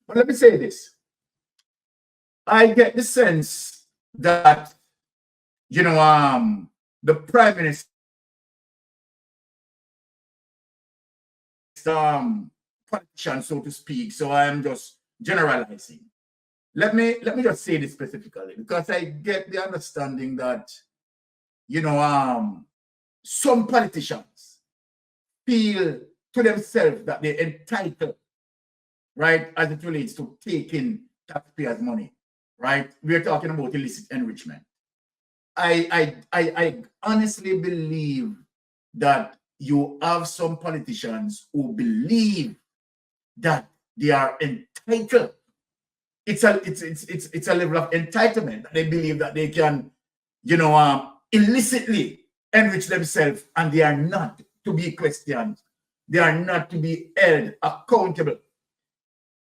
But let me say this. I get the sense that, the Prime Minister, politician, so to speak, so I am just generalizing. Let me just say this specifically, because I get the understanding that, some politicians feel to themselves that they're entitled, right, as it relates to taking taxpayers' money, right? We're talking about illicit enrichment. I honestly believe that you have some politicians who believe that they are entitled. It's a level of entitlement that they believe that they can, illicitly enrich themselves, and they are not to be questioned. They are not to be held accountable.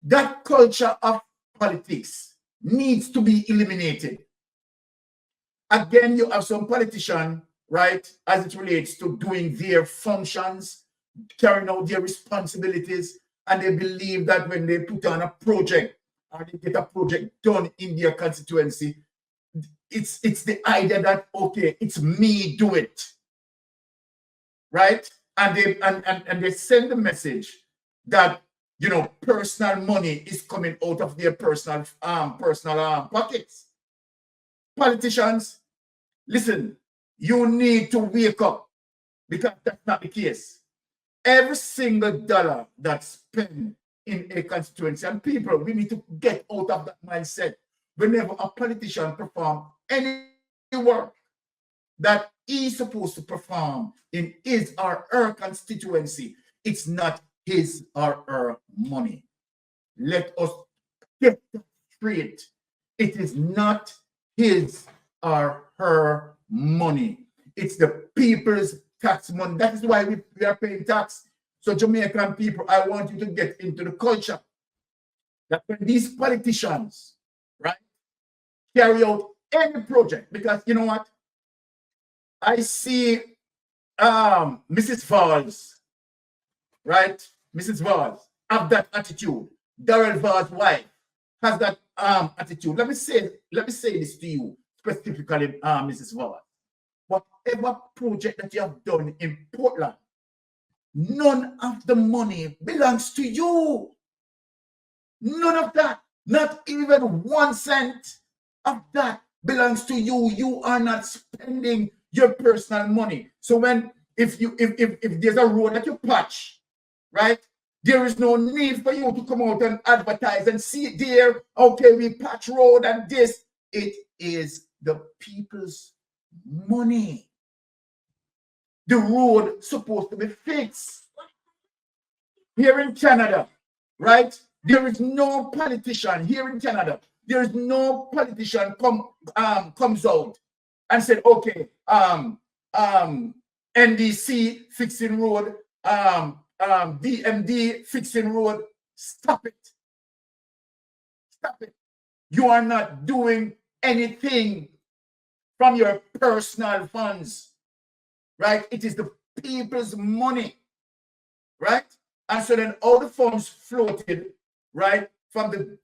That culture of politics needs to be eliminated. Again, you have some politician, right, as it relates to doing their functions, carrying out their responsibilities, and they believe that when they put on a project or they get a project done in their constituency, it's the idea that, okay, it's me do it, right? And they send the message that, personal money is coming out of their personal pockets. Politicians, listen, you need to wake up, because that's not the case. Every single dollar that's spent in a constituency, and people, we need to get out of that mindset. Whenever a politician performs any work that he's supposed to perform in his or her constituency, it's not his or her money. Let us get that straight. It is not his or her money. It's the people's tax money. That is why we are paying tax. So Jamaican people, I want you to get into the culture that when these politicians, right, carry out any project, because you know what? I see Mrs. Valls, right? Mrs. Valls have that attitude. Darrell Valls' wife has that attitude. Let me say this to you specifically, Mrs. Valls. Whatever project that you have done in Portland, none of the money belongs to you. None of that. Not even 1 cent of that belongs to you. You are not spending your personal money. So if there's a road that you patch, right, there is no need for you to come out and advertise and see it there. Okay, we patch road and this. It is the people's money. The road supposed to be fixed. Here in Canada, right? There is no politician here in Canada. There is no politician comes out and said, okay, NDC fixing road, DMD fixing road. Stop it. Stop it. You are not doing anything from your personal funds, right? It is the people's money, right? And so then all the funds floated, right, from the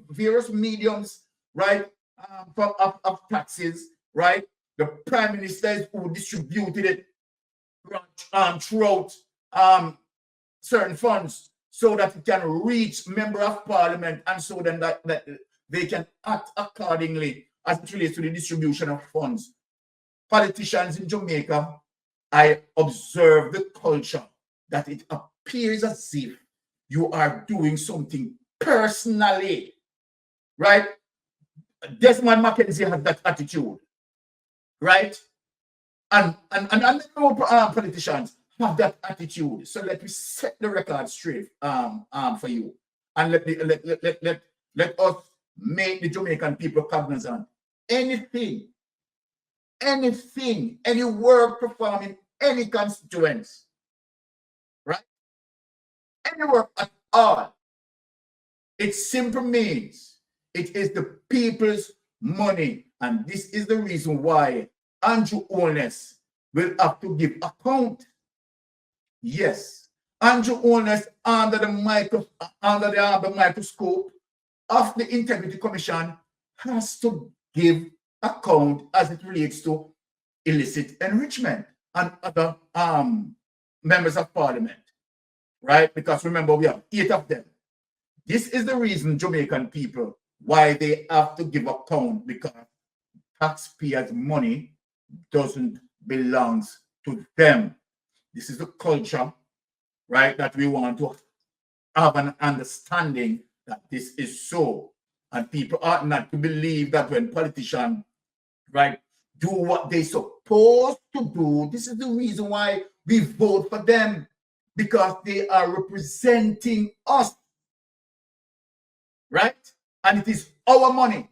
various mediums, right, of taxes, right? The prime ministers who distributed it throughout certain funds so that it can reach member of parliament, and so then that they can act accordingly as it relates to the distribution of funds. Politicians in Jamaica, I observe the culture that it appears as if you are doing something personally, right? Desmond Mackenzie has that attitude, right? And politicians have that attitude. So let me set the record straight for you, and let us make the Jamaican people cognizant. Anything, any work performed in any constituents, right? Any work at all, it simply means it is the people's money. And this is the reason why Andrew Holness will have to give account. Yes, Andrew Holness under the microscope of the Integrity Commission has to give account as it relates to illicit enrichment and other members of parliament, right? Because remember, we have 8 of them. This is the reason, Jamaican people, why they have to give account, because taxpayers' money doesn't belong to them. This is the culture, right, that we want to have an understanding that this is so. And people ought not to believe that when politicians, right, do what they're supposed to do. This is the reason why we vote for them, because they are representing us, right? And it is our money,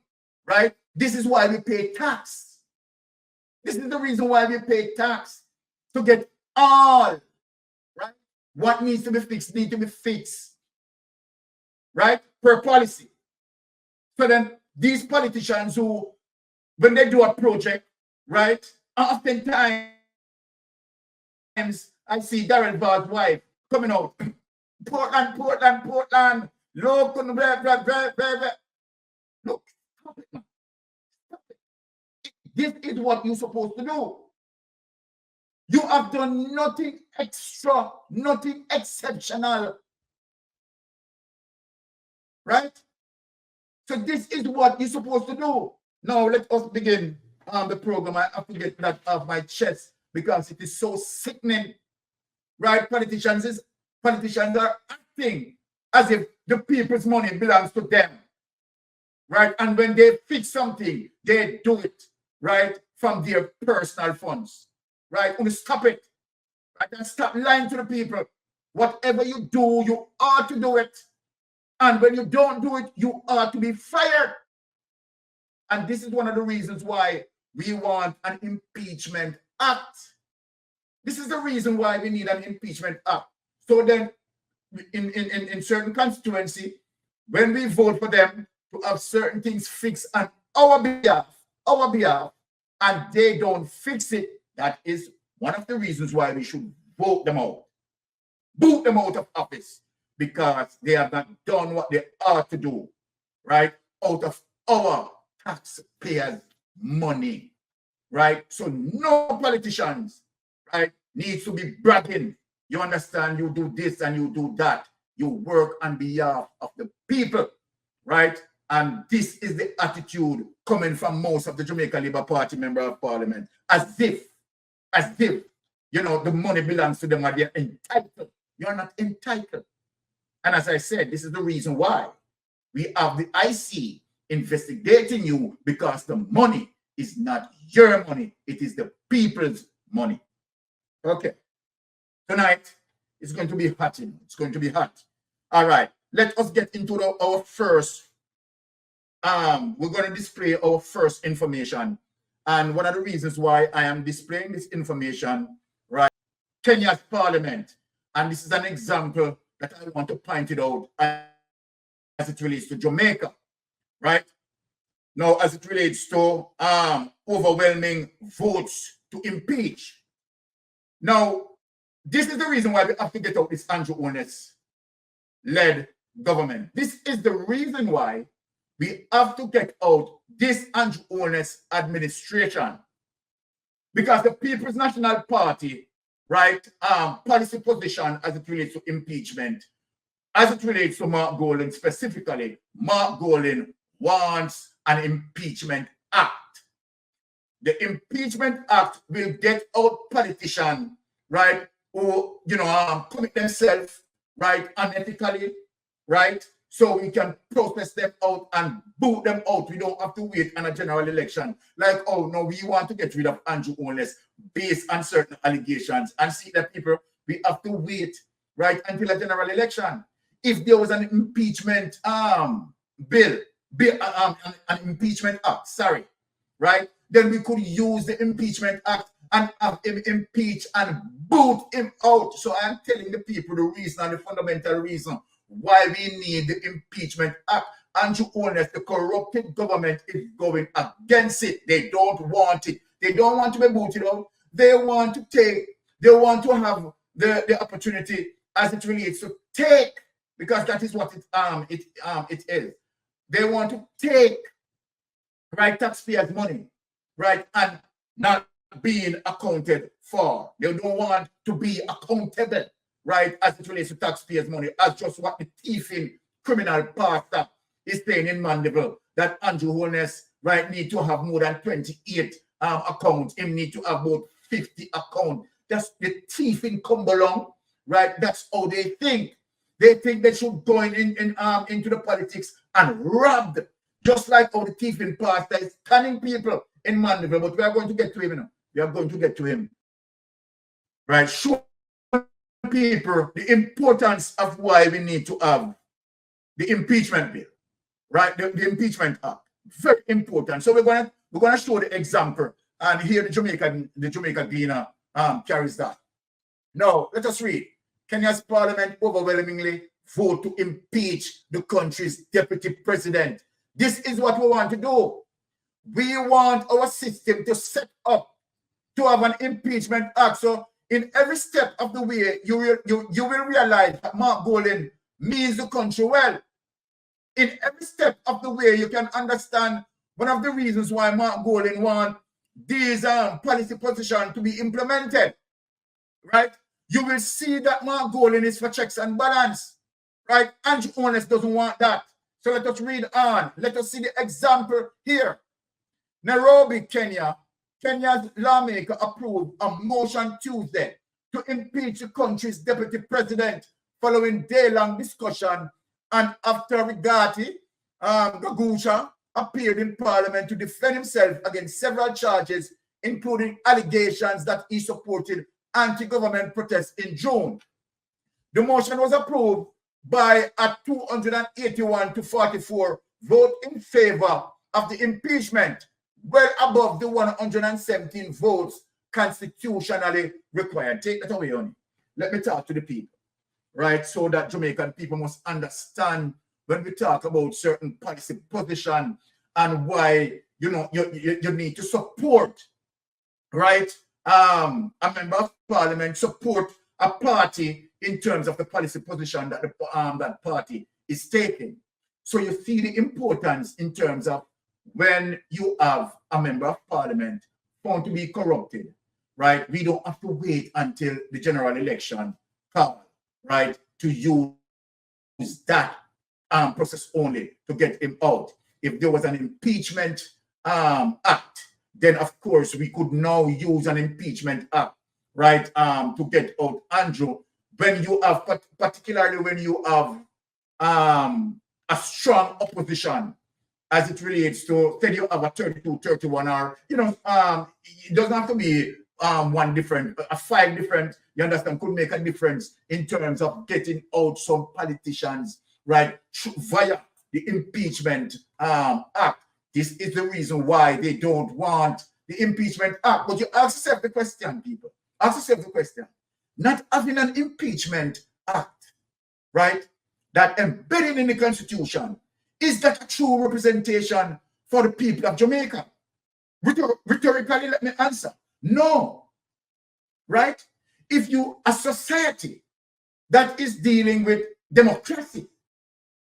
right? This is why we pay tax. This is the reason why we pay tax, to get all, right? What needs to be fixed, right? Per policy. So then these politicians who, when they do a project, right, oftentimes I see Darrell Bard's wife coming out, Portland. Look, look, stop it, man. Stop it. This is what you're supposed to do. You have done nothing extra, nothing exceptional, right? So this is what you're supposed to do. Now let us begin the program. I have to get that off my chest because it is so sickening, right? Politicians are acting as if the people's money belongs to them, right? And when they fix something, they do it, right, from their personal funds, right? And stop it, right? And stop lying to the people. Whatever you do, you ought to do it. And when you don't do it, you ought to be fired. And this is one of the reasons why we want an impeachment act. This is the reason why we need an impeachment act. So then, in certain constituency, when we vote for them to have certain things fixed on our behalf, and they don't fix it, that is one of the reasons why we should vote them out. Boot them out of office, because they have not done what they ought to do, right? Out of our taxpayers' money, right? So no politicians, right, needs to be bragging. You understand? You do this and you do that. You work on behalf of the people, right? And this is the attitude coming from most of the Jamaica Labour Party member of parliament, as if, you know, the money belongs to them and they're entitled. You're not entitled. And as I said, this is the reason why we have the IC investigating you, because the money is not your money. It is the people's money. Okay. Tonight, it's going to be hot. It's going to be hot. All right. Let us get into our first. We're going to display our first information. And one of the reasons why I am displaying this information, right, Kenya's parliament. And this is an example that I want to point it out as it relates to Jamaica, right? Now, as it relates to overwhelming votes to impeach. Now, this is the reason why we have to get out this Andrew Holness-led government. This is the reason why we have to get out this Andrew Holness administration. Because the People's National Party, right, policy position as it relates to impeachment, as it relates to Mark Golding specifically, Mark Golding wants an impeachment act. The impeachment act will get out politicians, right, who, you know, commit themselves, right, unethically, right, so we can protest them out and boot them out. We don't have to wait on a general election. Like, oh, no, we want to get rid of Andrew Holness based on certain allegations, and see that people, we have to wait, right, until a general election. If there was an impeachment an impeachment act, sorry, right, then we could use the impeachment act and have him impeach and boot him out. So I'm telling the people the reason and the fundamental reason why we need the impeachment act. Andrew Holness, the corrupted government, is going against it. They don't want it. They don't want to be booted out. They want to have the opportunity as it relates to take, because that is what it is. They want to take, right, taxpayers' money, right, and not being accounted for. They don't want to be accountable, right, as it relates to taxpayers' money, as just what the thieving criminal pastor is saying in Mandeville, that Andrew Holness, right, need to have more than 28 accounts. Him need to have about 50 accounts. That's the thieving come along, right? That's how they think. They think they should go into the politics and rob, just like how the thieving pastor is scanning people in Mandeville. But we are going to get to him, you know. We are going to get to him, right? Show people the importance of why we need to have the impeachment bill, right? The impeachment act, very important. So we're gonna show the example, and here the Jamaica Gleaner carries that. Now let us read. Kenya's parliament overwhelmingly vote to impeach the country's deputy president. This is what we want to do. We want our system to set up to have an impeachment act. So in every step of the way, you will realize that Mark Golding means the country well. In every step of the way, you can understand one of the reasons why Mark Golding wants these policy positions to be implemented, right? You will see that Mark Golding is for checks and balance, right? Andrew Holness doesn't want that. So let us read on. Let us see the example here. Nairobi, Kenya. Kenya's lawmaker approved a motion Tuesday to impeach the country's deputy president following day-long discussion, and after Rigathi Gachagua appeared in parliament to defend himself against several charges, including allegations that he supported anti-government protests in June. The motion was approved by a 281 to 44 vote in favor of the impeachment, well above the 117 votes constitutionally required. Take that away, honey. Let me talk to the people, right? So that Jamaican people must understand when we talk about certain policy position and why, you know, you need to support, right? A member of parliament support a party in terms of the policy position that that party is taking. So you see the importance in terms of when you have a member of parliament found to be corrupted, right? We don't have to wait until the general election comes, right, to use that process only to get him out. If there was an impeachment act, then of course we could now use an impeachment act, right, to get out Andrew. When you have, particularly when you have a strong opposition, as it relates to, say you have a 32, 31, or, you know, it doesn't have to be one different, a 5 different, you understand, could make a difference in terms of getting out some politicians, right, via the impeachment act. This is the reason why they don't want the impeachment act. But you ask yourself the question, people. Ask yourself the question. Not having an impeachment act, right, that embedded in the Constitution, is that a true representation for the people of Jamaica? Rhetorically, let me answer. No. Right? If you, a society that is dealing with democracy,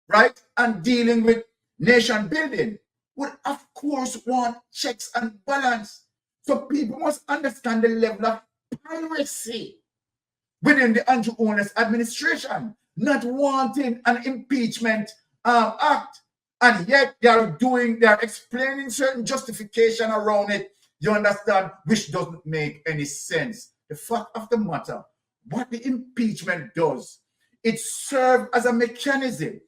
right, and dealing with nation building, would of course want checks and balance. So people must understand the level of piracy within the Andrew Holness administration, not wanting an impeachment act, and yet they are explaining certain justification around it, you understand, which doesn't make any sense. The fact of the matter, what the impeachment does, it serves as a mechanism,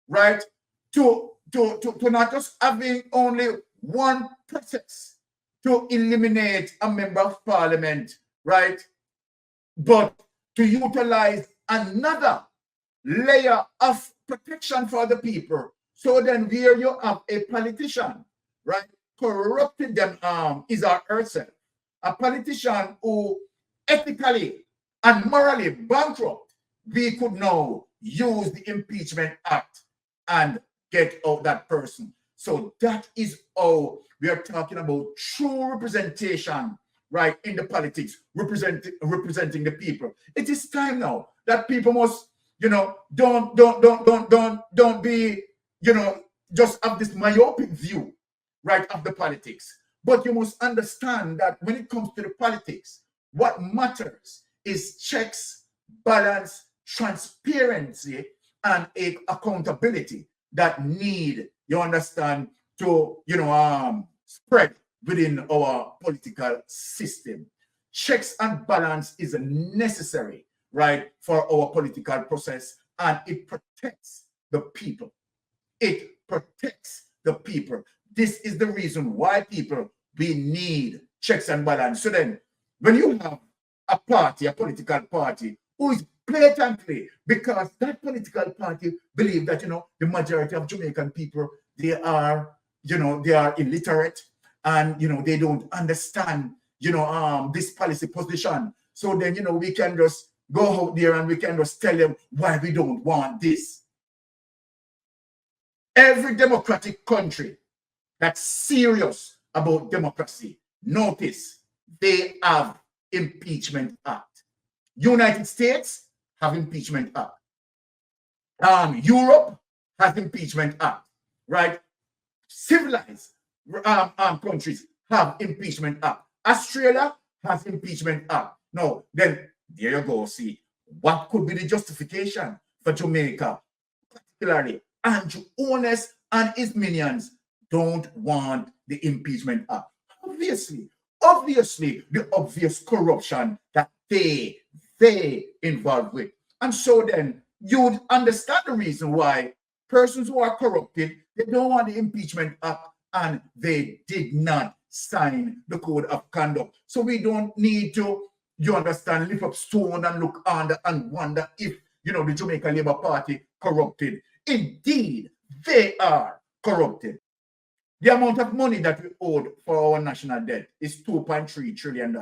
right, to not just having only one process to eliminate a member of parliament, right, but to utilize another layer of protection for the people. So then here you have a politician, right, corrupted them is our herself, a politician who ethically and morally bankrupt, we could now use the impeachment act and get out that person. So that is how we are talking about true representation, right, in the politics, representing the people. It is time now that people must, don't be, just have this myopic view, right, of the politics. But you must understand that when it comes to the politics, what matters is checks, balance, transparency, and accountability that need, you understand, to, spread within our political system. Checks and balance is necessary, right, for our political process, and it protects the people. It protects the people. This is the reason why we need checks and balance. So then, when you have a political party, who is blatantly, because that political party believe that, the majority of Jamaican people, they are illiterate, and, they don't understand, this policy position. So then, we can just go out there and we can just tell them why we don't want this. Every democratic country that's serious about democracy, notice they have impeachment act. United States have impeachment act. Europe has impeachment act, right? Civilized countries have impeachment act. Australia has impeachment act. Now, then there you go. See, what could be the justification for Jamaica, particularly Andrew Honest and his minions don't want the impeachment act? Obviously, the obvious corruption that they involved with. And so then you'd understand the reason why persons who are corrupted, they don't want the impeachment act, and they did not sign the code of conduct. So we don't need to, you understand, lift up stone and look under and wonder if, the Jamaica Labour Party corrupted. Indeed, they are corrupted. The amount of money that we owed for our national debt is $2.3 trillion.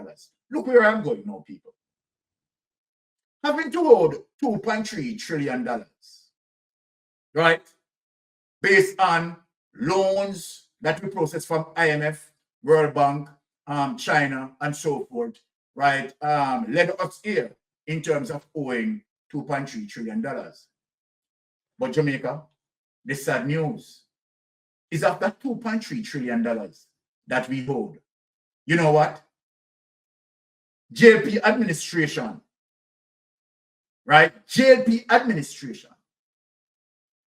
Look where I'm going now, people. Having to hold $2.3 trillion, right, based on loans that we process from IMF, World Bank, China, and so forth, right, led us here in terms of owing $2.3 trillion. But Jamaica, the sad news is of that $2.3 trillion that we hold. You know what? JLP administration, right? JLP administration.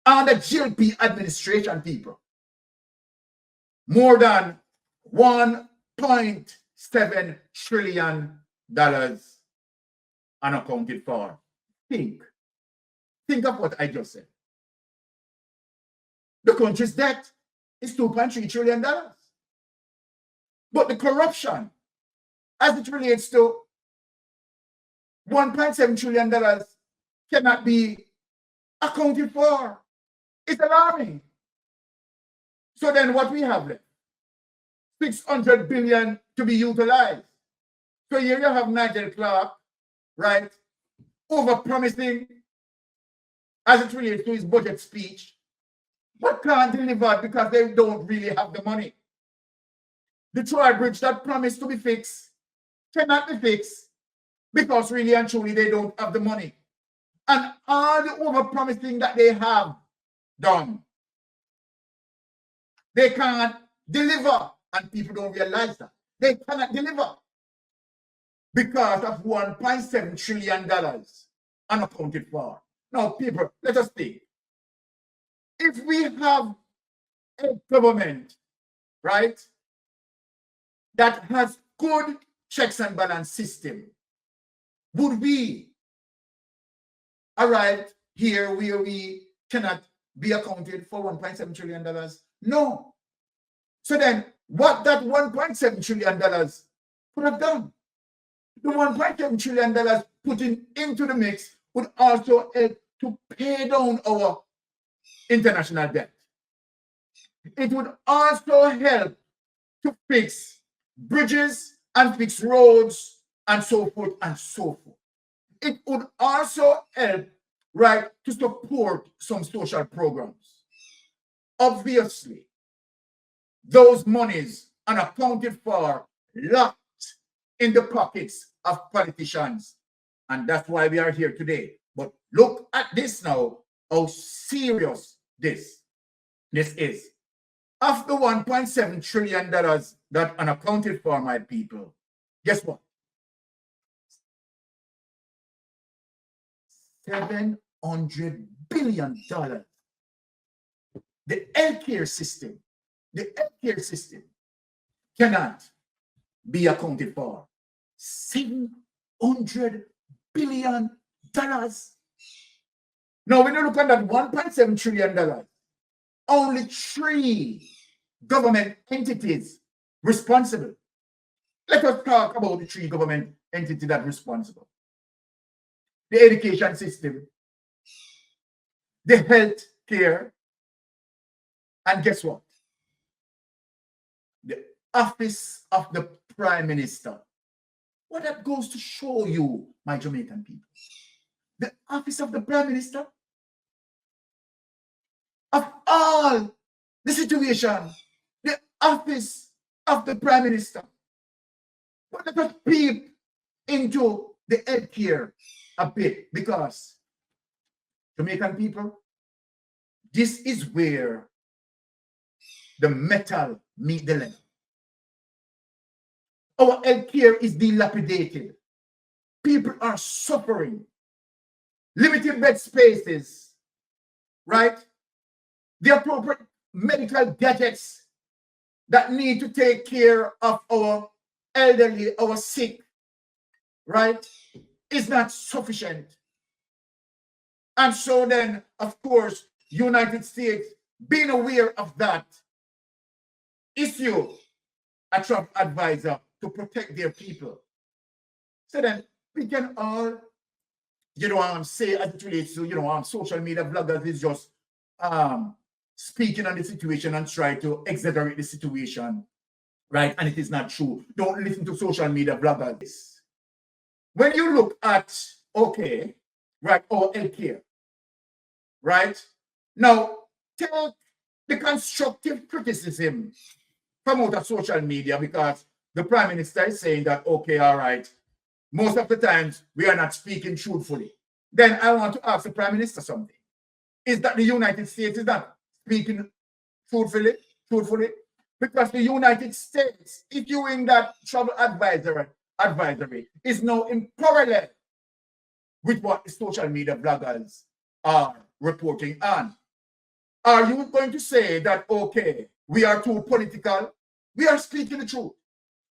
And the JLP administration, people, more than $1.7 trillion unaccounted for. Think of what I just said. The country's debt is $2.3 trillion. But the corruption, as it relates to $1.7 trillion, cannot be accounted for. It's alarming. So then what we have left? 600 billion to be utilized. So here you have Nigel Clark, right, over-promising as it relates to his budget speech, but can't deliver because they don't really have the money. The Troy Bridge that promised to be fixed cannot be fixed because really and truly they don't have the money. And all the over-promising that they have done, they can't deliver, and people don't realize that. They cannot deliver because of $1.7 trillion unaccounted for. Now, people, let us think. If we have a government, right, that has good checks and balance system, would we arrive here where we cannot be accounted for $1.7 trillion? No. So then, what that $1.7 trillion could have done? The $1.7 trillion putting into the mix would also help to pay down our international debt. It would also help to fix bridges and fix roads and so forth and so forth. It would also help, right, to support some social programs. Obviously, those monies unaccounted for locked in the pockets of politicians. And that's why we are here today. But look at this now, how serious this is. Of the $1.7 trillion that unaccounted for, my people, guess what? $700 billion. The healthcare system cannot be accounted for. $700 billion. Now, when you look at that $1.7 trillion, only 3 government entities responsible. Let us talk about the 3 government entities that are responsible. The education system, the health care, and guess what? The office of the Prime Minister. What that goes to show you, my Jamaican people. The office of the Prime Minister, of all the situation, the office of the Prime Minister. But let us peep into the healthcare a bit, because Jamaican people, this is where the metal meet the lead. Our healthcare is dilapidated. People are suffering. Limited bed spaces, right? The appropriate medical gadgets that need to take care of our elderly, our sick, right, is not sufficient. And so then, of course, United States, being aware of that, issue a Trump advisor to protect their people. So then we can all, say as it relates to, social media bloggers is just speaking on the situation and try to exaggerate the situation, right? And it is not true. Don't listen to social media bloggers. When you look at, okay, right, our healthcare, right? Now, take the constructive criticism from out of social media, because the Prime Minister is saying that, okay, all right, most of the times we are not speaking truthfully. Then I want to ask the Prime Minister something. Is that the United States is not speaking truthfully? Because the United States, if you're in that travel advisory, is now in parallel with what the social media bloggers are reporting on. Are you going to say that, okay, we are too political? We are speaking the truth.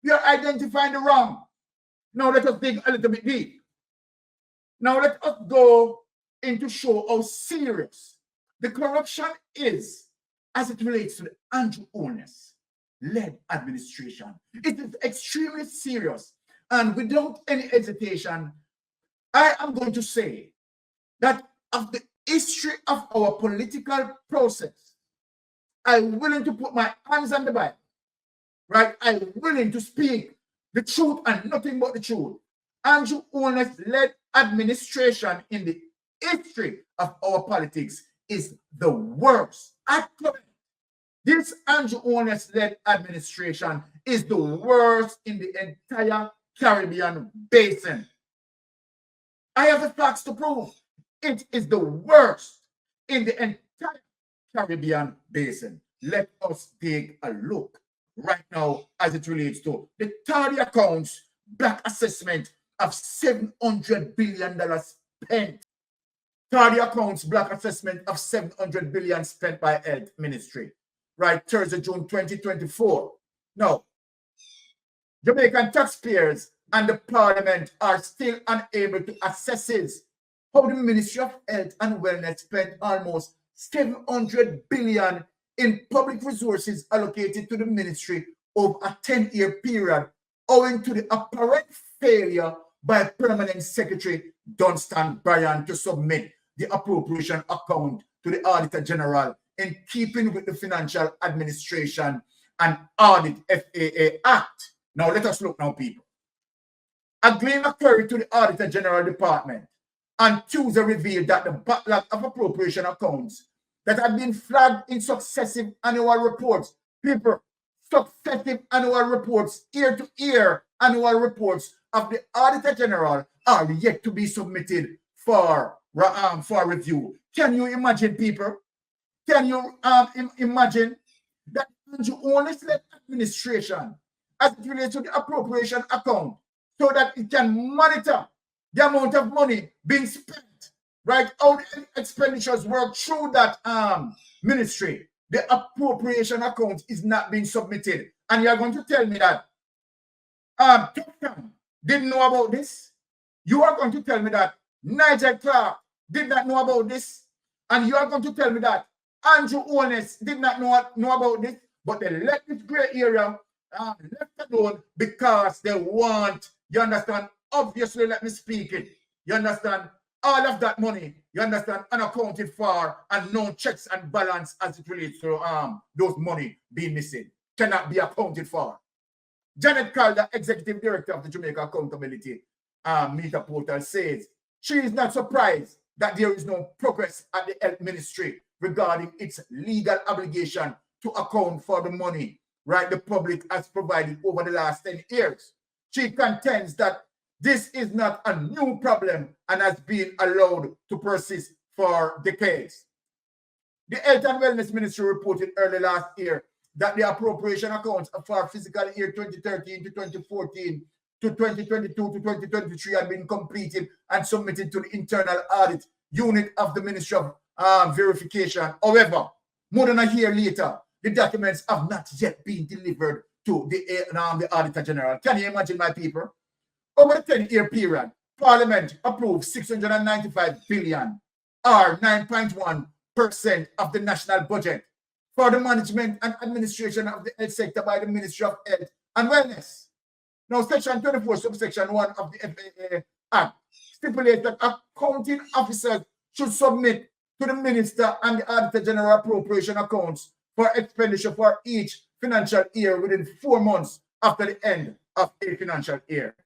We are identifying the wrong. Now let us dig a little bit deep. Now let us go into show how serious the corruption is as it relates to the Andrew Holness-led administration. It is extremely serious. And without any hesitation, I am going to say that of the history of our political process, I'm willing to put my hands on the Bible, right? I'm willing to speak the truth and nothing but the truth. Andrew Holness-led administration in the history of our politics is the worst. This Andrew Holness-led administration is the worst in the entire Caribbean basin. I have the facts to prove. It is the worst in the entire Caribbean basin. Let us take a look right now as it relates to the tardy accounts black assessment of $700 billion spent. Tardy accounts black assessment of $700 billion spent by Health Ministry. Right, Thursday, June 2024. Now, Jamaican taxpayers and the Parliament are still unable to assess how the Ministry of Health and Wellness spent almost $700 billion in public resources allocated to the ministry over a 10-year period, owing to the apparent failure by Permanent Secretary Dunstan Bryan to submit the appropriation account to the Auditor General in keeping with the Financial Administration and Audit FAA Act. Now let us look now, people. A claim query to the Auditor General Department on Tuesday revealed that the backlog of appropriation accounts that had been flagged in successive annual reports, successive annual reports year to year annual reports of the Auditor General are yet to be submitted for review. Can you imagine, people? Can you imagine that you only select administration as it relates to the appropriation account so that it can monitor the amount of money being spent, right? How the expenditures work through that ministry. The appropriation account is not being submitted. And you're going to tell me that Tufton didn't know about this? You are going to tell me that Nigel Clark did not know about this? And you are going to tell me that Andrew Holness did not know about this? But they let this gray area left alone because they want, you understand, obviously, let me speak it, you understand, all of that money, you understand, unaccounted for and no checks and balance as it relates to those money being missing, cannot be accounted for. Janet Calder, Executive Director of the Jamaica Accountability Meter Portal, says she is not surprised that there is no progress at the Health Ministry regarding its legal obligation to account for the money, right, the public has provided over the last 10 years. She contends that this is not a new problem and has been allowed to persist for decades. The Health and Wellness Ministry reported early last year that the appropriation accounts for fiscal year 2013 to 2014 to 2022 to 2023 had been completed and submitted to the internal audit unit of the Ministry of Verification. However, more than a year later, the documents have not yet been delivered to the Auditor General. Can you imagine, my people? Over the 10-year period, Parliament approved 695 billion, or 9.1% of the national budget, for the management and administration of the health sector by the Ministry of Health and Wellness. Now, Section 24, subsection 1 of the FAA Act stipulates that accounting officers should submit to the Minister and the Auditor General appropriation accounts for expenditure for each financial year within 4 months after the end of a financial year.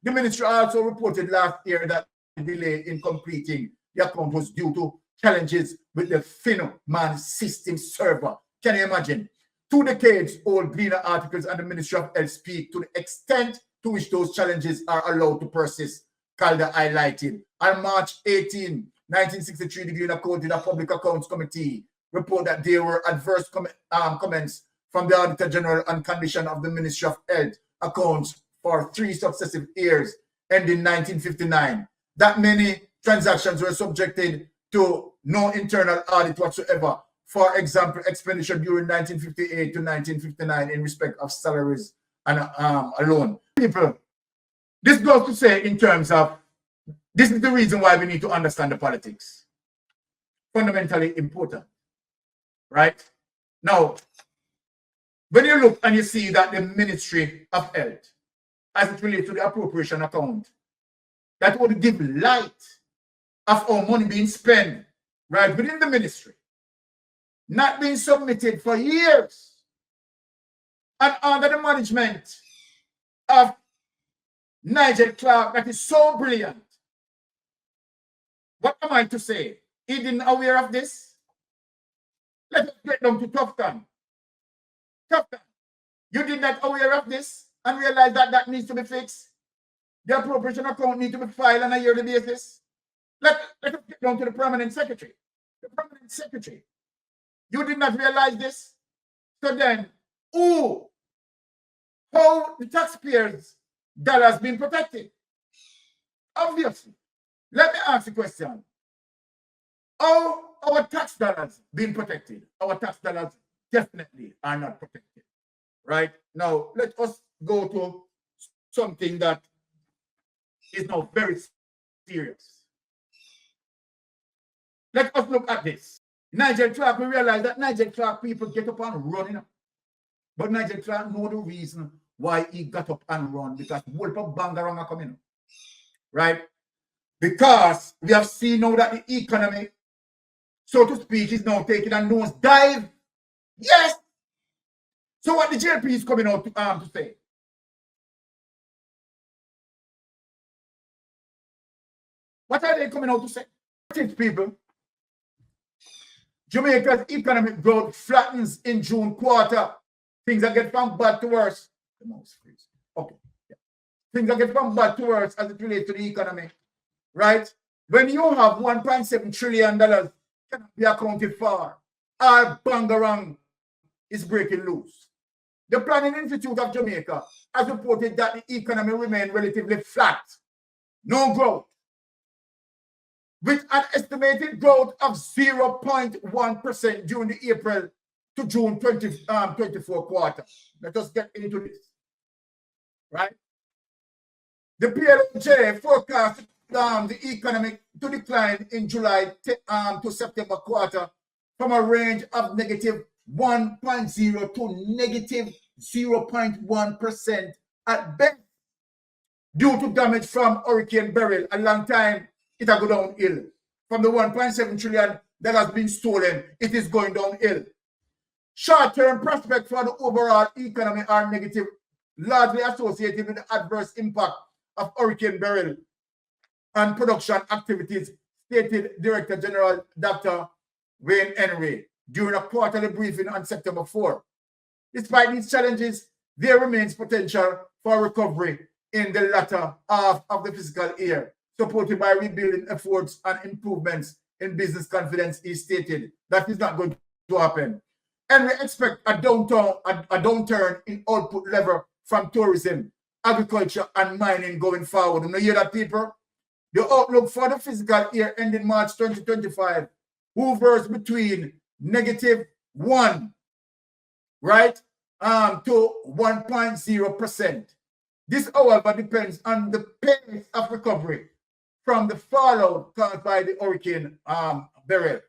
The ministry also reported last year that the delay in completing the account was due to challenges with the FinoMan system server. Can you imagine? 2 decades-old Gleaner articles and the Ministry of Health speak to the extent to which those challenges are allowed to persist, Calder highlighted. On March 18, 1963, the Gleaner quoted a Public Accounts Committee report that there were adverse comments from the Auditor General on condition of the Ministry of Health accounts for 3 successive years, ending 1959. That many transactions were subjected to no internal audit whatsoever. For example, expenditure during 1958 to 1959 in respect of salaries and alone. People, this goes to say in terms of, this is the reason why we need to understand the politics. Fundamentally important, right? Now, when you look and you see that the Ministry of Health, as it relates to the appropriation account, that would give light of our money being spent right within the ministry, not being submitted for years, and under the management of Nigel Clark, that is so brilliant. What am I to say? He didn't aware of this? Let us get down to Tufton. Tufton, you did not aware of this and realize that that needs to be fixed? The appropriation account needs to be filed on a yearly basis? Let us get down to the permanent secretary. The permanent secretary. You did not realize this? So then, how the taxpayers' dollars being protected? Obviously. Let me ask the question. How our tax dollars being protected? Our tax dollars definitely are not protected. Right? Now, let us go to something that is now very serious. Let us look at this. Nigel Clark, we realize that Nigel Clark people get up and run. But Nigel Clark know the reason why he got up and run, because Wolper Bangarang are coming. Right? Because we have seen now that the economy, so to speak, is now taking a nosedive. Yes. So what the JLP is coming out to say? What are they coming out to say? People, Jamaica's economic growth flattens in June quarter. Things are getting from bad to worse. The mouse freeze. Okay. things are getting from bad to worse as it relates to the economy, right? When you have $1.7 trillion cannot be accounted for, our bangarang is breaking loose. The Planning Institute of Jamaica has reported that the economy remained relatively flat, no growth, with an estimated growth of 0.1% during the April to June 2024 quarter. Let us get into this, right? The PLJ forecast the economy to decline in July to September quarter from a range of negative 1.0 to negative 0.1% at best due to damage from Hurricane Beryl. A long time it will go downhill. From the 1.7 trillion that has been stolen, it is going downhill. Short-term prospects for the overall economy are negative, largely associated with the adverse impact of Hurricane Beryl on production activities, stated Director General Dr. Wayne Henry during a quarterly briefing on September 4. Despite these challenges, there remains potential for recovery in the latter half of the fiscal year, supported by rebuilding efforts and improvements in business confidence, he stated. That is not going to happen. And we expect a downturn in output level from tourism, agriculture, and mining going forward. And you hear that, people? The outlook for the fiscal year ending March 2025 hovers between -1, right, to 1.0%. This, however, depends on the pace of recovery from the fallout caused by the Hurricane Beryl,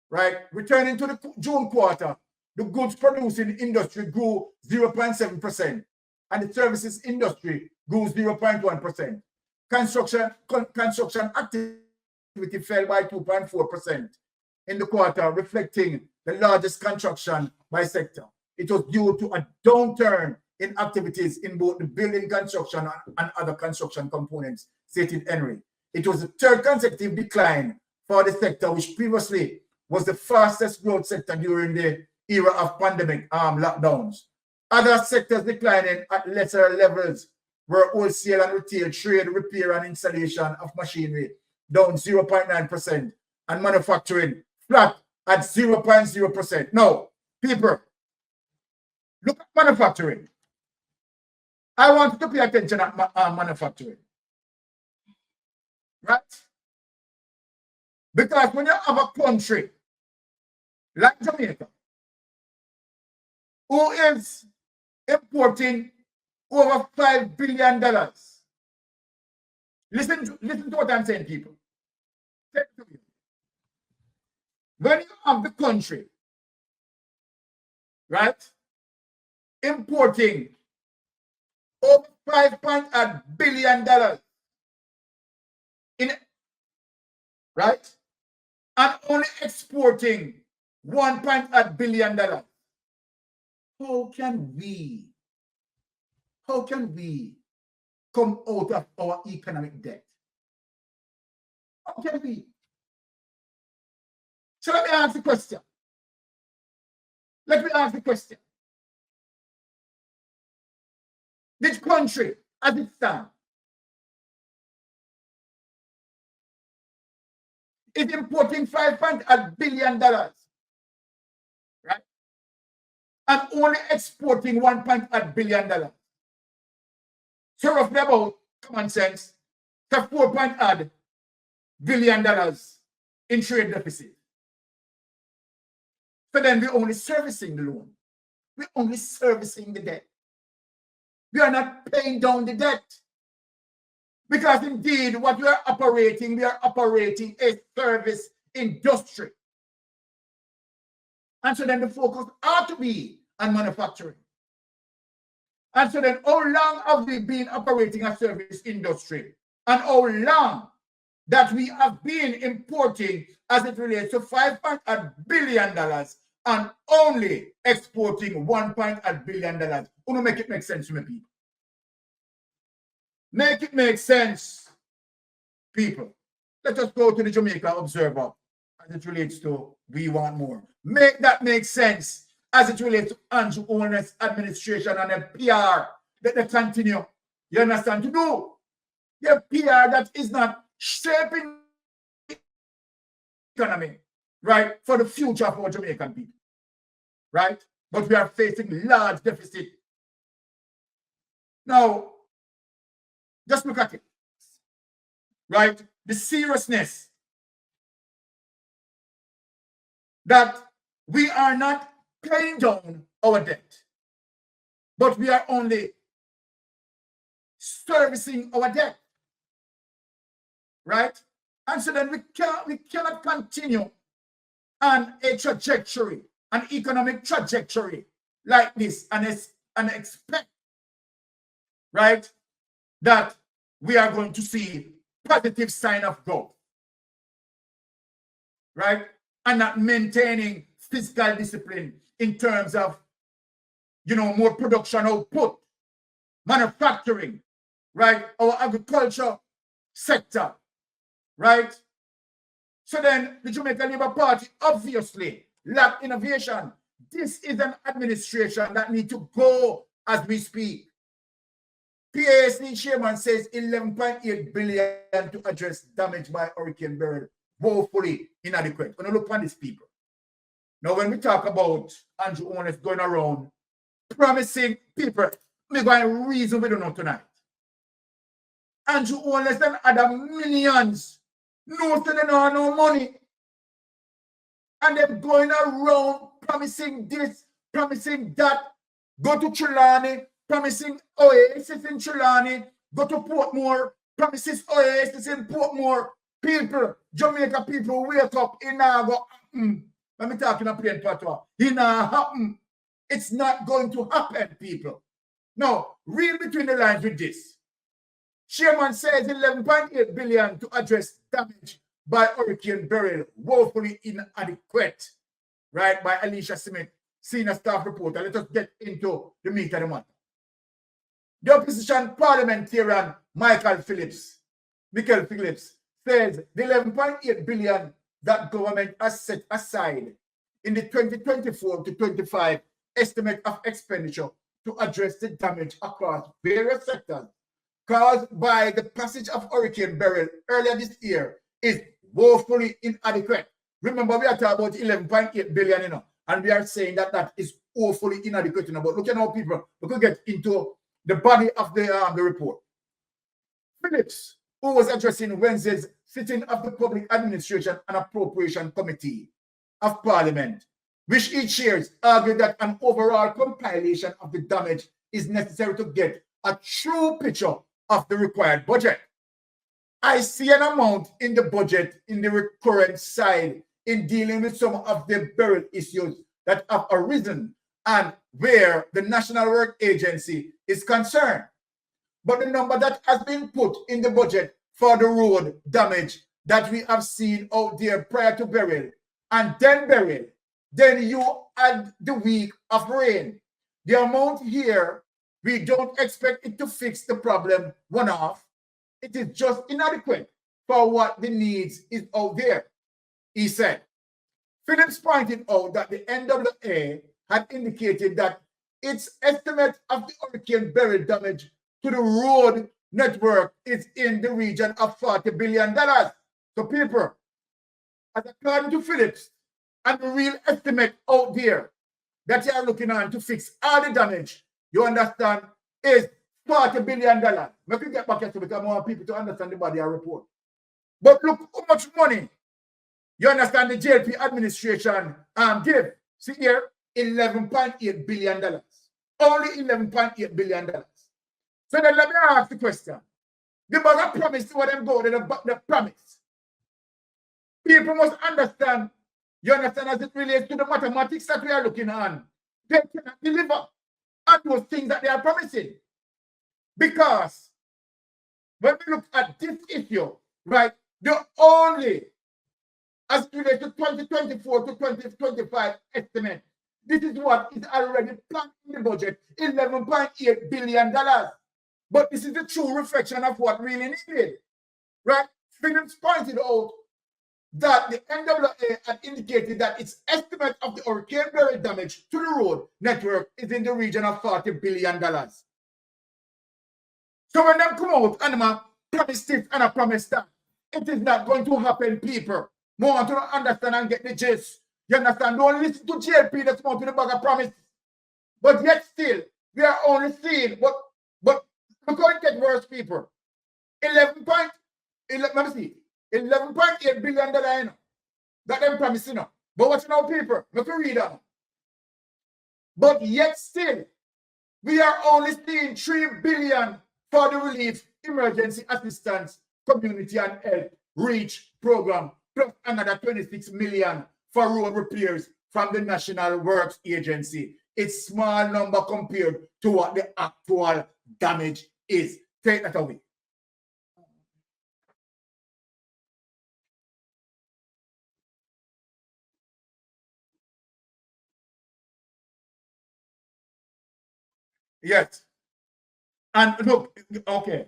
right? Returning to the June quarter, the goods producing industry grew 0.7%, and the services industry grew 0.1%. Construction activity fell by 2.4% in the quarter, reflecting the largest contraction by sector. It was due to a downturn in activities in both the building construction and other construction components, stated Henry. It was the third consecutive decline for the sector, which previously was the fastest growth sector during the era of pandemic lockdowns. Other sectors declining at lesser levels were wholesale and retail, trade, repair, and installation of machinery, down 0.9%, and manufacturing flat at 0.0%. Now, people, look at manufacturing. I want you to pay attention at manufacturing, right? Because when you have a country like Jamaica, who is importing over $5 billion, listen to what I'm saying, people. When you have the country, right, importing over $5 billion in, right, and only exporting $1 billion, how can we come out of our economic debt? How can we? So let me ask the question. This country, as it stands, is importing $5 billion, right? And only exporting $1 billion. So roughly about, common sense, the $4 billion in trade deficit. So then we're only servicing the loan. We're only servicing the debt. We are not paying down the debt. Because indeed, what we are operating a service industry. And so then the focus ought to be on manufacturing. And so then how long have we been operating a service industry? And how long that we have been importing as it relates to $5 billion and only exporting $1 billion? Who make it make sense to me, people? Make it make sense, people. Let us go to the Jamaica Observer as it relates to We Want More. Make that make sense as it relates to Andrew Holness administration and the PR that they continue, You understand? To do. You have PR that is not shaping the economy, right, for the future of our Jamaican people, right? But we are facing large deficit. Now, just look at it, right? The seriousness that we are not paying down our debt, but we are only servicing our debt, right? And so then we cannot continue on a trajectory, an economic trajectory like this and expect, right, that we are going to see positive sign of growth, right? And not maintaining fiscal discipline in terms of, more production output, manufacturing, right? Our agriculture sector, right? So then the Jamaican Labour Party obviously lack innovation. This is an administration that needs to go as we speak. PASD chairman says 11.8 billion to address damage by Hurricane Beryl, woefully inadequate. When you look at these people. Now, when we talk about Andrew Holness going around promising people, we're going to reason we don't know tonight. Andrew Holness and other millions know that they don't have no money. And they're going around promising this, promising that, go to Trelawney, promising oasis in Trelawney, go to Portmore, promises oasis in Portmore. People, Jamaica people, wake up, it now go happen. Let me talk in a plain patois. It now happen. It's not going to happen, people. Now, read between the lines with this. Chairman says 11.8 billion to address damage by Hurricane Beryl, woefully inadequate, right? By Alicia Smith, senior staff reporter. Let us get into the meat of the matter. The opposition parliamentarian Michael Phillips says the 11.8 billion that government has set aside in the 2024 to 25 estimate of expenditure to address the damage across various sectors caused by the passage of Hurricane Beryl earlier this year is woefully inadequate. Remember, we are talking about 11.8 billion, and we are saying that that is woefully inadequate, But look at how people, we could get into the body of the report. Phillips, who was addressing Wednesday's sitting of the Public Administration and Appropriation Committee of Parliament, which each shares, argued that an overall compilation of the damage is necessary to get a true picture of the required budget. I see an amount in the budget in the recurrent side in dealing with some of the buried issues that have arisen and where the National Work Agency is concerned. But the number that has been put in the budget for the road damage that we have seen out there prior to Beryl and then Beryl, then you add the week of rain. The amount here, we don't expect it to fix the problem one-off. It is just inadequate for what the needs is out there, he said. Phillips pointed out that the NWA had indicated that its estimate of the Hurricane Beryl damage to the road network is in the region of $40 billion. So people, as according to Phillips, and the real estimate out there that you are looking on to fix all the damage, you understand, is $40 billion. Let me get back here because I want people to understand the body of report. But look how much money, you understand, the JLP administration give. See here, $11.8 billion. Only $11.8 billion. So then let me ask the question. The bugger promised what them go, the promise. People must understand, you understand, as it relates to the mathematics that we are looking on. They cannot deliver on those things that they are promising. Because when we look at this issue, right, the only, as it relates to 2024 to 2025 estimate, this is what is already planned in the budget, $11.8 billion. But this is the true reflection of what really needed, right? Phillips pointed out that the NWA had indicated that its estimate of the Hurricane Beryl damage to the road network is in the region of $40 billion. So when them come out and them promise this and I promise that, it is not going to happen, people. More want to understand and get the gist. You understand? Don't listen to JLP that's more to the bag of promise. But yet still, we are only seeing, but look how it gets worse, people. 11.8 billion dollars, you know, that them promising, you know. But watch now, people, let me read that. But yet still, we are only seeing 3 billion for the relief, emergency assistance, community and health reach program, plus another 26 million for road repairs from the National Works Agency. It's small number compared to what the actual damage is. Take that away. Yes. And look, okay.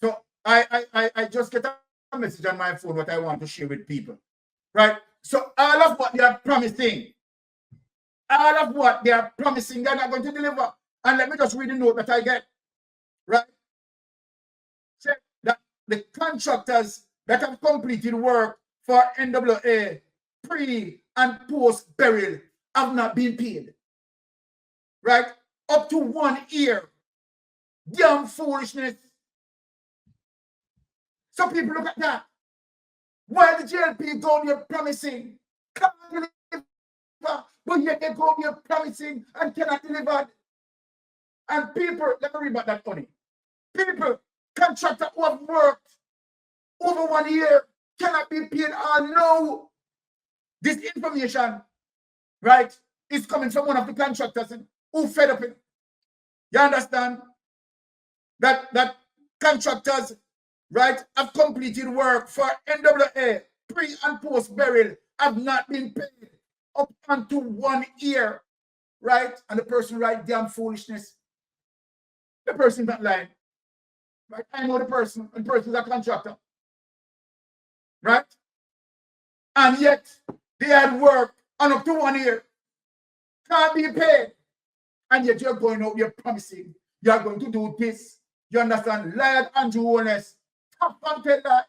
So I just get a message on my phone what I want to share with people. Right? So all of what they are promising, they're not going to deliver. And let me just read the note that I get. Right? Say that the contractors that have completed work for NWA pre and post burial have not been paid. Right? Up to 1 year. Damn foolishness. So people look at that. Why the JLP go there promising, can't deliver, but yet they go there promising and cannot deliver. And people, let me read about that funny. People, contractor who have worked over 1 year cannot be paid or no. This information, right, is coming from one of the contractors who fed up it. You understand? That contractors, right, have completed work for NWA pre and post burial have not been paid up until 1 year, right? And the person write damn foolishness. The person not lying, right? I know the person, and the person is a contractor, right? And yet they had work on up to 1 year, can't be paid, and yet you're going out, you're promising, you're going to do this. You understand? Liar Andrew Honest. Tough and tell that.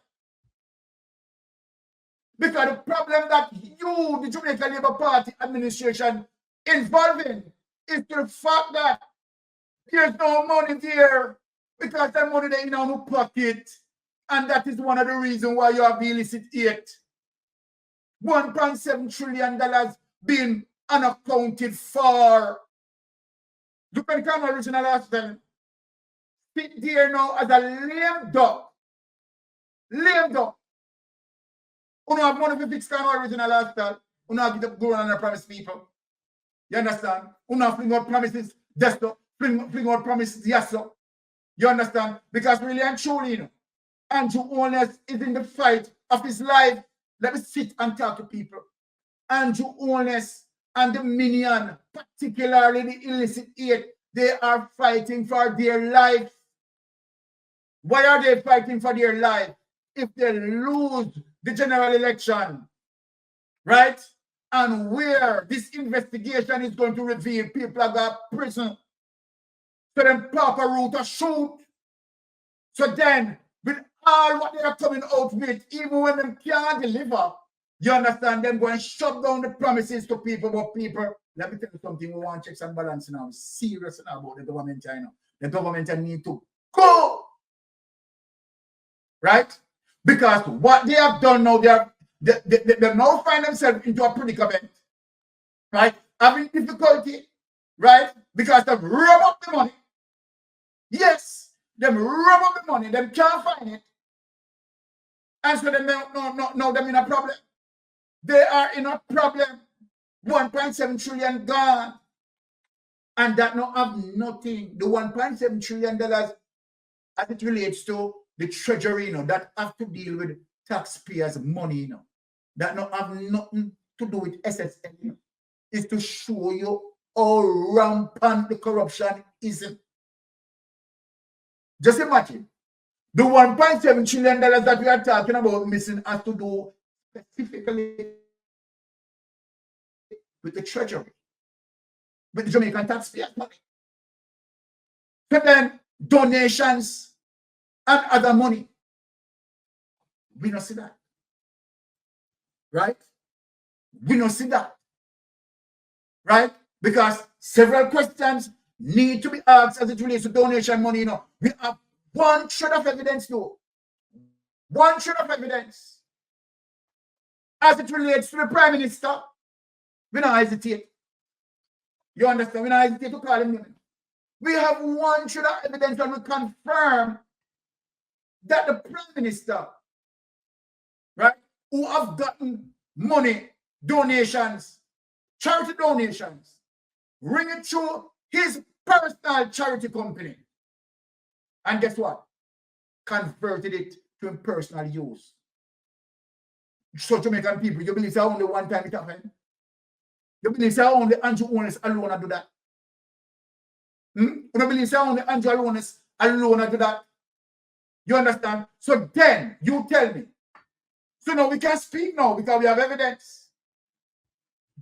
Because the problem that you, the Jamaica Labour Party administration, involved in is the fact that there's no money there because the money they in our pocket. And that is one of the reasons why you have the illicit aid. $1.7 trillion being unaccounted for. Look at the original last time. Sit there now as a lame duck. Lame duck. You have money to fix the original last time. You have to go on and promise people. You understand? You have fling out promises. Just fling out promises. Yes, sir. You understand? Because really and truly, you know, Andrew Honest is in the fight of his life. Let me sit and talk to people. Andrew Honest and the minion, particularly the illicit aid, they are fighting for their life. Why are they fighting for their life? If they lose the general election, right? And where this investigation is going to reveal people are going to prison. So then proper route to shoot. So then, with all what they are coming out with, even when they can't deliver, you understand, them going to shut down the promises to people. But people, let me tell you something, we want checks and balance now. Serious about the government, I know. The government need to go. Right? Because what they have done now, they now find themselves into a predicament, right? Having difficulty, right? Because they've robbed up the money. Yes, they've robbed up the money. They can't find it. And so they now they're in a problem. They are in a problem. 1.7 trillion gone. And that now have nothing. The $1.7 trillion as it relates to the treasury, you know, that have to deal with taxpayers' money, you know, that not have nothing to do with SSN, you know, is to show you how rampant the corruption is. Just imagine, the $1.7 trillion that we are talking about missing has to do specifically with the treasury, with the Jamaican taxpayers' money. So then, donations, and other money. We don't see that. Right? We don't see that. Right? Because several questions need to be asked as it relates to donation money. You know, we have one shred of evidence, though. One shred of evidence. As it relates to the Prime Minister, we don't hesitate. You understand? We don't hesitate to call him name. We have one shred of evidence and we confirm that the Prime Minister, right, who have gotten money, donations, charity donations, ring it through his personal charity company. And guess what? Converted it to personal use. So Jamaican people, you believe it's only one time it happened? You believe it's only Andrew Owners alone do that? You believe it's only Andrew Owners alone do that? You understand? So then you tell me. So now we can speak now because we have evidence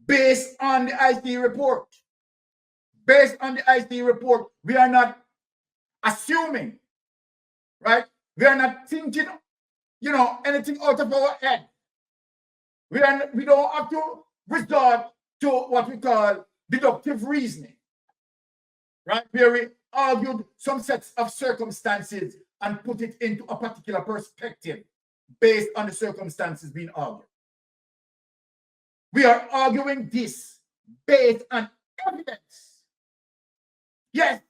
based on the IC report. Based on the IC report, we are not assuming, right? We are not thinking, you know, anything out of our head. We don't have to resort to what we call deductive reasoning, right? Where we argued some sets of circumstances and put it into a particular perspective based on the circumstances being argued. We are arguing this based on evidence. Yes,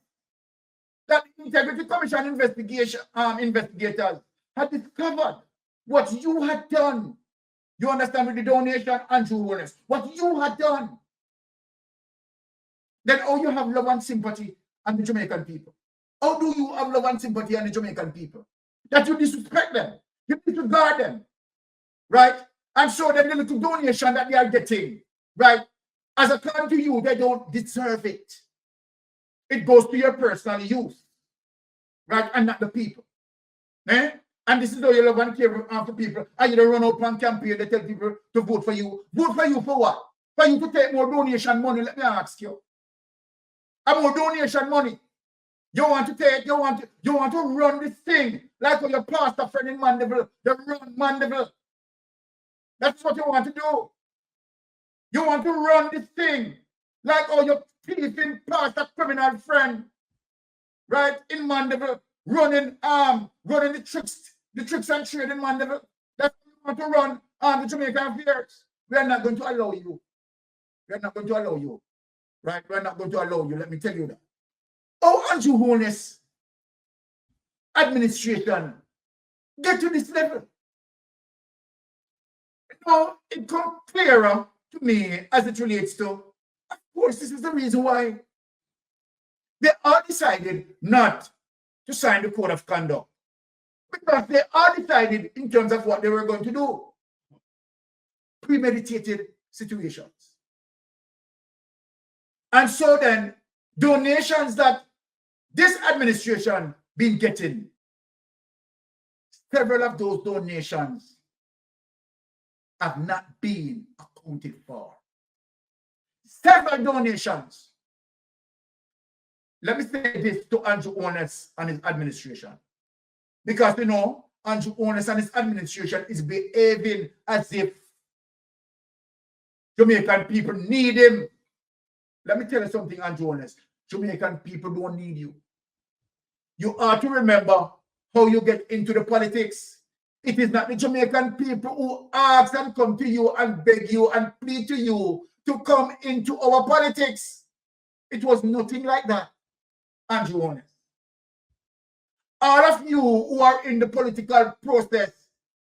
that the Integrity Commission investigators had discovered what you had done. You understand with the donation, Andrew Willis, what you had done. Then how you have love and sympathy on the Jamaican people? How do you have love and sympathy on the Jamaican people? That you disrespect them, you disregard them, right? And show them the little donation that they are getting, right? As a according to you, they don't deserve it. It goes to your personal use, right? And not the people. Eh? And this is how you love and care for people. And you don't run out on campaign, they tell people to vote for you. Vote for you for what? For you to take more donation money, let me ask you. And more donation money. You want to take, you want to run this thing like your pastor friend in Mandeville, the run Mandeville. That's what you want to do. You want to run this thing like all your thieving pastor criminal friend, right, in Mandeville, running the tricks and trade in Mandeville. That's what you want to run the Jamaican affairs. We are not going to allow you. We are not going to allow you. Right? We are not going to allow you. Let me tell you that. Oh, Andrew Holness administration get to this level. Now, it comes clearer to me as it relates to, of course, this is the reason why they are decided not to sign the code of conduct. Because they are decided in terms of what they were going to do. Premeditated situations. And so then, donations that this administration been getting, several of those donations have not been accounted for. Several donations. Let me say this to Andrew Owners and his administration. Because, you know, Andrew Owners and his administration is behaving as if Jamaican people need him. Let me tell you something, Andrew Owners. Jamaican people don't need you. You are to remember how you get into the politics. It is not the Jamaican people who ask and come to you and beg you and plead to you to come into our politics. It was nothing like that, Andrew Owners. All of you who are in the political process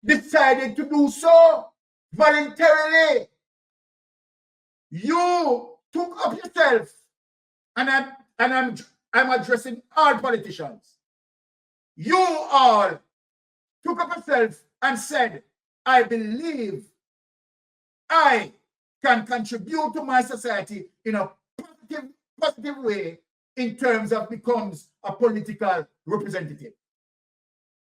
decided to do so voluntarily. You took up yourself, and I'm addressing all politicians. You all took up yourself and said, I believe I can contribute to my society in a positive way in terms of becomes a political representative.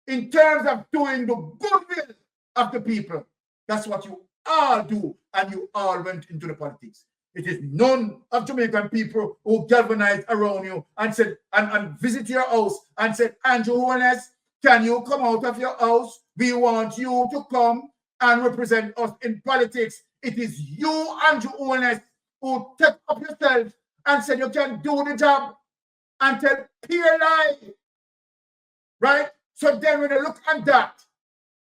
In terms of doing the goodwill of the people. That's what you all do, and you all went into the politics. It is none of Jamaican people who galvanized around you and said, and visit your house and said, Andrew Holness, Can you come out of your house? We want you to come and represent us in politics. It is you, Andrew Holness, who take up yourself and said you can do the job and tell peer lie. Right? So then when you look at that,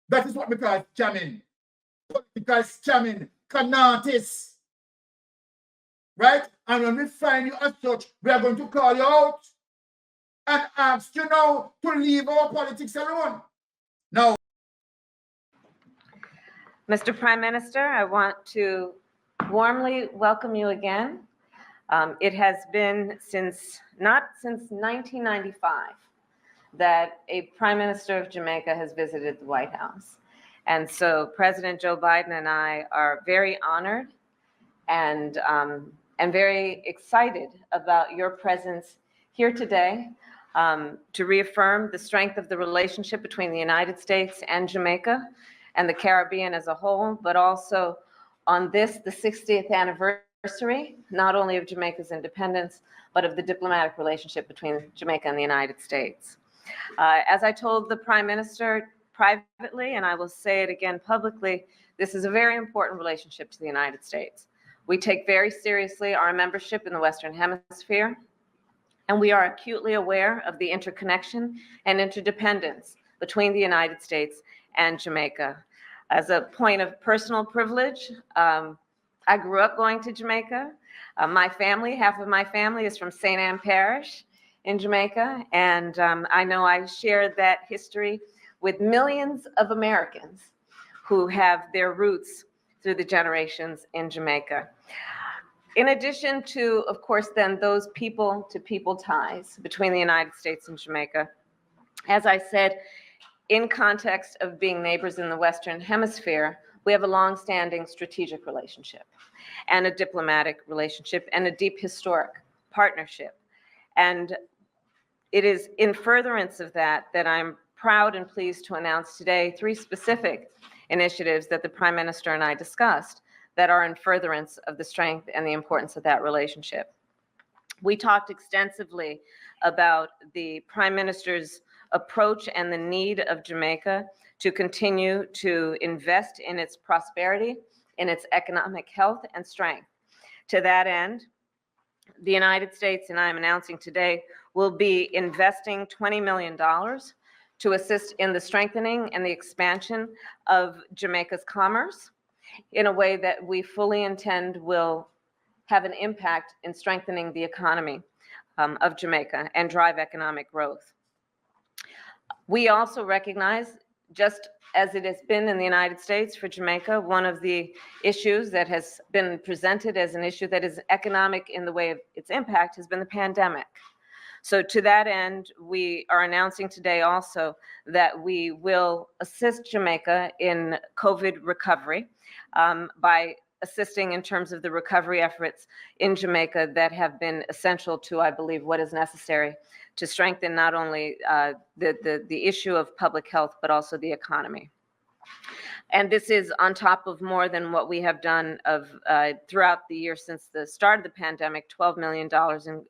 that is what we call scamming. Political scamming, canatis. Right? And when we find you as such, we are going to call you out and ask you now to leave our politics alone. Now, Mr. Prime Minister, I want to warmly welcome you again. It has been not since 1995 that a Prime Minister of Jamaica has visited the White House. And so President Joe Biden and I are very honored and very excited about your presence here today to reaffirm the strength of the relationship between the United States and Jamaica and the Caribbean as a whole, but also on this, the 60th anniversary, not only of Jamaica's independence, but of the diplomatic relationship between Jamaica and the United States. As I told the Prime Minister privately, and I will say it again publicly, this is a very important relationship to the United States. We take very seriously our membership in the Western Hemisphere, and we are acutely aware of the interconnection and interdependence between the United States and Jamaica. As a point of personal privilege, I grew up going to Jamaica. My family, half of my family is from St. Ann Parish in Jamaica, and I know I share that history with millions of Americans who have their roots through the generations in Jamaica. In addition to, of course, then those people-to-people ties between the United States and Jamaica, as I said, in context of being neighbors in the Western Hemisphere, we have a long-standing strategic relationship and a diplomatic relationship and a deep historic partnership. And it is in furtherance of that that I'm proud and pleased to announce today 3 specific initiatives that the Prime Minister and I discussed that are in furtherance of the strength and the importance of that relationship. We talked extensively about the Prime Minister's approach and the need of Jamaica to continue to invest in its prosperity, in its economic health and strength. To that end, the United States, and I am announcing today, will be investing $20 million to assist in the strengthening and the expansion of Jamaica's commerce in a way that we fully intend will have an impact in strengthening the economy of Jamaica and drive economic growth. We also recognize, just as it has been in the United States for Jamaica, one of the issues that has been presented as an issue that is economic in the way of its impact has been the pandemic. So to that end, we are announcing today also that we will assist Jamaica in COVID recovery by assisting in terms of the recovery efforts in Jamaica that have been essential to, I believe, what is necessary to strengthen not only the issue of public health, but also the economy. And this is on top of more than what we have done throughout the year since the start of the pandemic, $12 million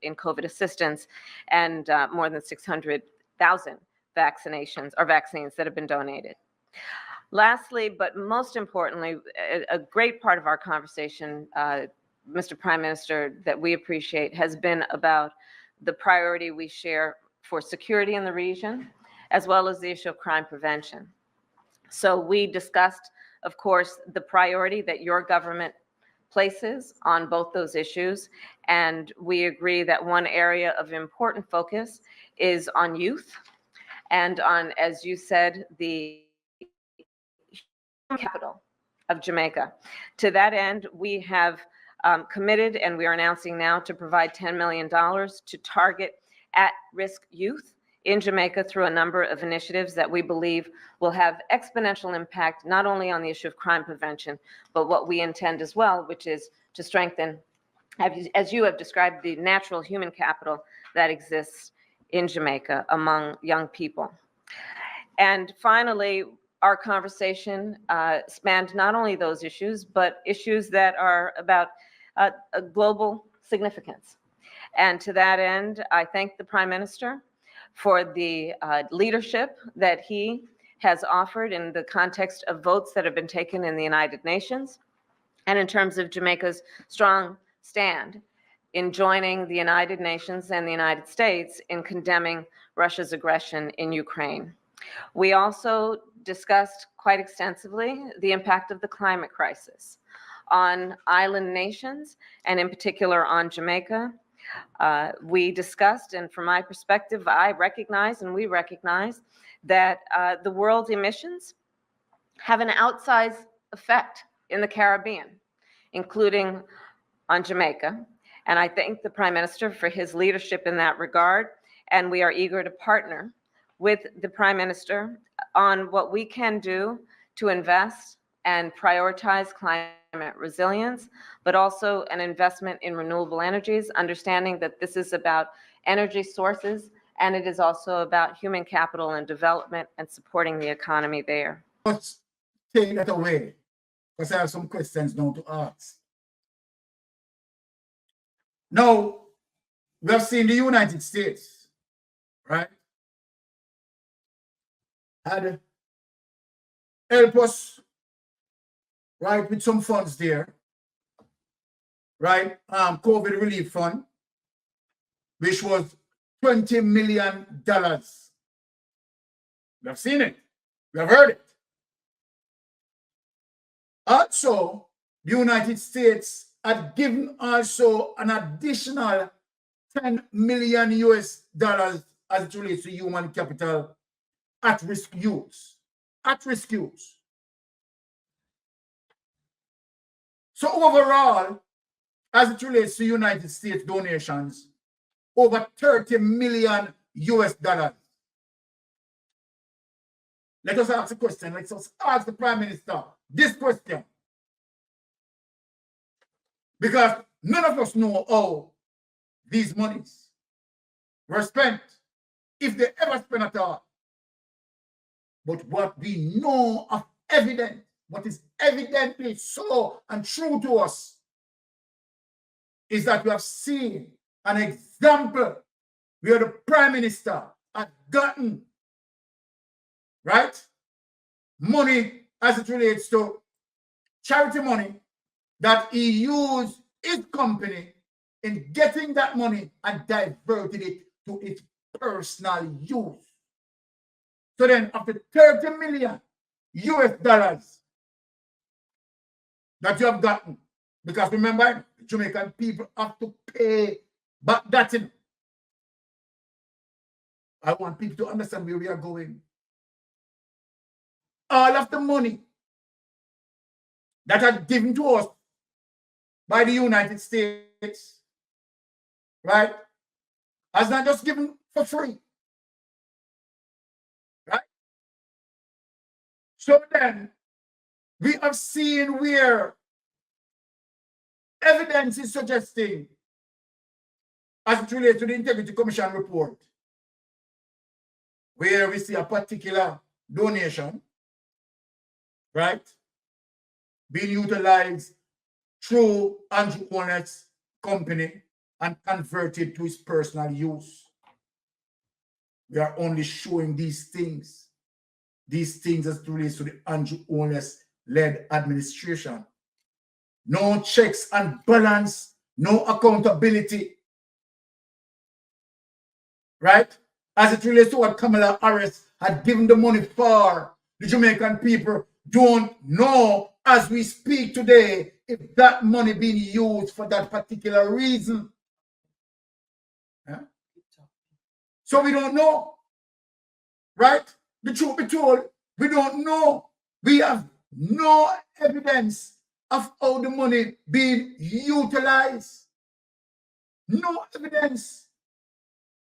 in COVID assistance and more than 600,000 vaccinations or vaccines that have been donated. Lastly, but most importantly, a great part of our conversation, Mr. Prime Minister, that we appreciate has been about the priority we share for security in the region, as well as the issue of crime prevention. So we discussed, of course, the priority that your government places on both those issues, and we agree that one area of important focus is on youth and on, as you said, the capital of Jamaica. To that end, we have committed, and we are announcing now, to provide $10 million to target at-risk youth in Jamaica through a number of initiatives that we believe will have exponential impact, not only on the issue of crime prevention, but what we intend as well, which is to strengthen, as you have described, the natural human capital that exists in Jamaica among young people. And finally, our conversation spanned not only those issues, but issues that are about a global significance. And to that end, I thank the Prime Minister for the leadership that he has offered in the context of votes that have been taken in the United Nations, and in terms of Jamaica's strong stand in joining the United Nations and the United States in condemning Russia's aggression in Ukraine. We also discussed quite extensively the impact of the climate crisis on island nations, and in particular on Jamaica. We discussed, and from my perspective, I recognize and we recognize that the world's emissions have an outsized effect in the Caribbean, including on Jamaica. And I thank the Prime Minister for his leadership in that regard. And we are eager to partner with the Prime Minister on what we can do to invest and prioritize climate resilience, but also an investment in renewable energies, understanding that this is about energy sources, and it is also about human capital and development and supporting the economy there. Let's take that away, because I have some questions now to ask. Now, we have seen the United States, right, had help us, right, with some funds there, right, COVID relief fund, which was $20 million. We have seen it. We have heard it. Also, the United States had given also an additional $10 million US as it relates to human capital at-risk youths. At-risk youths. So overall, as it relates to United States donations, over $30 million US. Let us ask the question. Let us ask the Prime Minister this question. Because none of us know how these monies were spent, if they ever spent at all. But what we know of evidence, what is evidently so and true to us, is that we have seen an example where the Prime Minister had gotten, right, money as it relates to charity money, that he used his company in getting that money and diverted it to its personal use. So then after $30 million US that you have gotten, because remember, Jamaican people have to pay back that in. I want people to understand where we are going. All of the money that are given to us by the United States, right, has not just given for free, right? So then we have seen where evidence is suggesting, as it relates to the Integrity Commission report, where we see a particular donation, right, being utilized through Andrew Walnut's company and converted to his personal use. We are only showing these things as it relates to the Andrew Walnut-led administration. No checks and balance, no accountability, right? As it relates to what Kamala Harris had given the money for, the Jamaican people don't know as we speak today if that money being used for that particular reason. Yeah? So we don't know, right? The truth be told, we don't know. We have no evidence of how the money being utilized. No evidence.